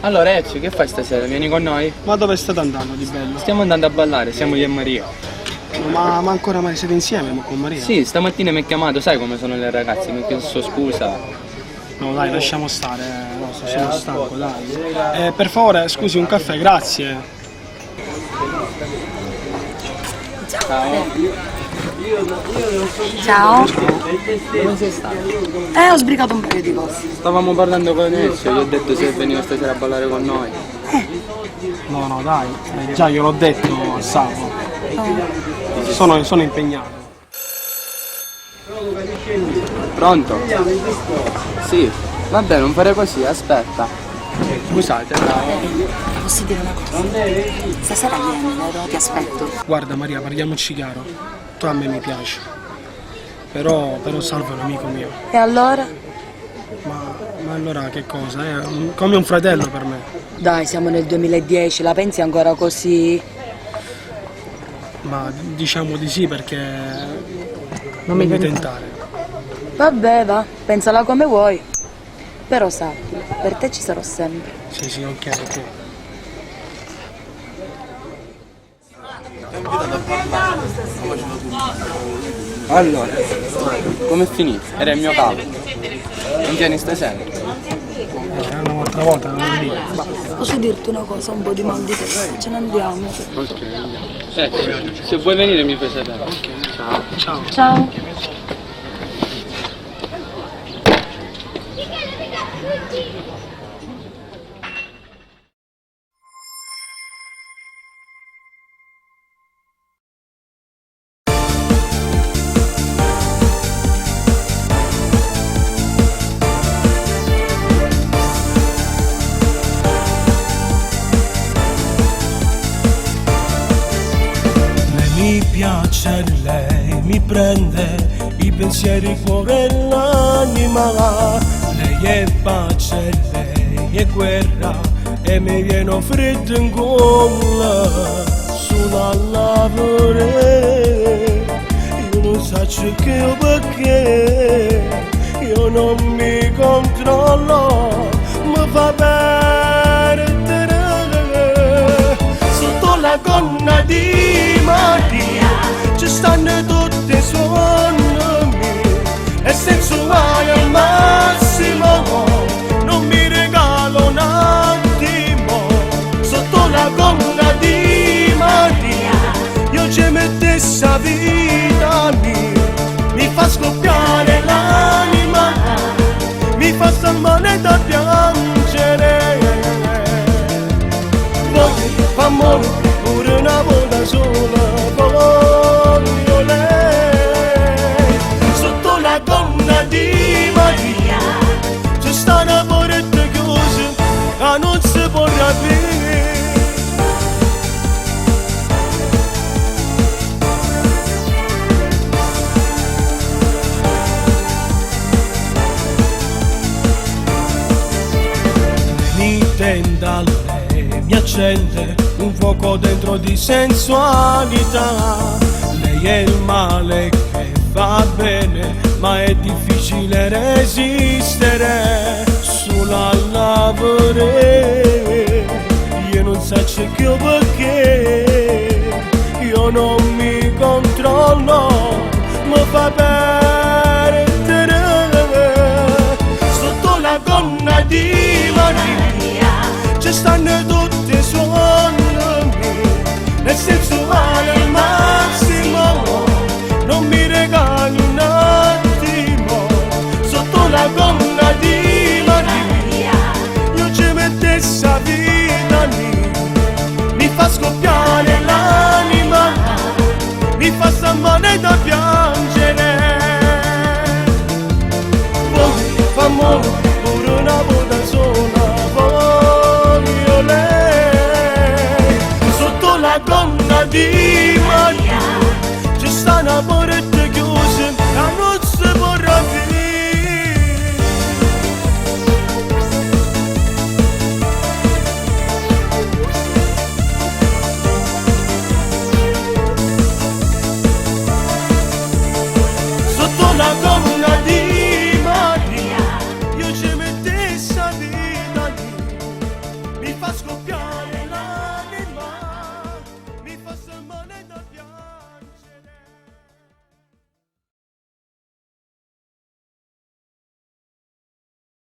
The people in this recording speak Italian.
Allora, Ezio, che fai stasera? Vieni con noi? Ma dove state andando di bello? Stiamo andando a ballare, siamo io e Maria. Ma ancora siete insieme con Maria? Sì, stamattina mi ha chiamato, sai come sono le ragazze, mi ha chiesto scusa. No dai, lasciamo stare, no, sono stanco, dai. Per favore, scusi, un caffè, grazie. Ciao. Dove sei stato? Ho sbrigato un paio di cose. Stavamo parlando con Ezio, gli ho detto se veniva stasera a ballare con noi. No, dai, già gliel'ho detto al Sapo. Sono impegnato. Pronto? Sì. Vabbè, non fare così, aspetta. Scusate, Posso dire una cosa? Stasera vieni, vero? Ti aspetto. Guarda Maria, parliamoci chiaro. Tu a me mi piaci. Però Salvo è un amico mio. E allora? Ma allora che cosa? È come un fratello per me. Dai, siamo nel 2010, la pensi ancora così? Ma diciamo di sì perché Non mi mi tentare. Vabbè, va, pensala come vuoi. Però sappi, per te ci sarò sempre. Sì, ok. allora, com'è finito? Era il mio capo. Non vieni stasera? Un'altra volta non lo dico. Posso dirti una cosa, un po' di mal di testa, ce ne andiamo. Ok, se vuoi venire mi fai sapere. Ciao. Ciao. Mi piace lei, mi prende i pensieri, il cuore e l'anima. Lei è pace, lei è guerra e mi viene freddo in gola. Sono a lavorare, io non so che perché, io non mi controllo, mi fa perdere. Sotto la gonna di Maria ci stanno tutti i suonami e sensuale al massimo, non mi regalo un attimo. Sotto la gonna di Maria io ci mettessi a vita mia, mi fa scoppiare l'anima, mi fa star male da piangere. Voglio amore pure una volta sola, voglio lei. Sotto la gonna di Maria ci sta una porta chiusa che non si può aprire. Mi tenda lei, mi accende un fuoco dentro di sensualità. Lei è il male che va bene, ma è difficile resistere. Solo a lavorare, io non so che perché, io non mi controllo, mi fa perdere. Sotto la gonna di Maria ci stanno tutti i suonami, nel sensuale al massimo, non mi regali un attimo. Sotto la gonna di Maria io ci mettessi a vita mia, mi fa scoppiare l'anima, mi fa star male da piangere. Voglio amore pure una volta sola, voglio lei. Sotto la gonna di Maria ci sta una porta chiusa che non si può aprire. Sotto la gonna di Maria io ci mettessi a vita mia, fa scoppiare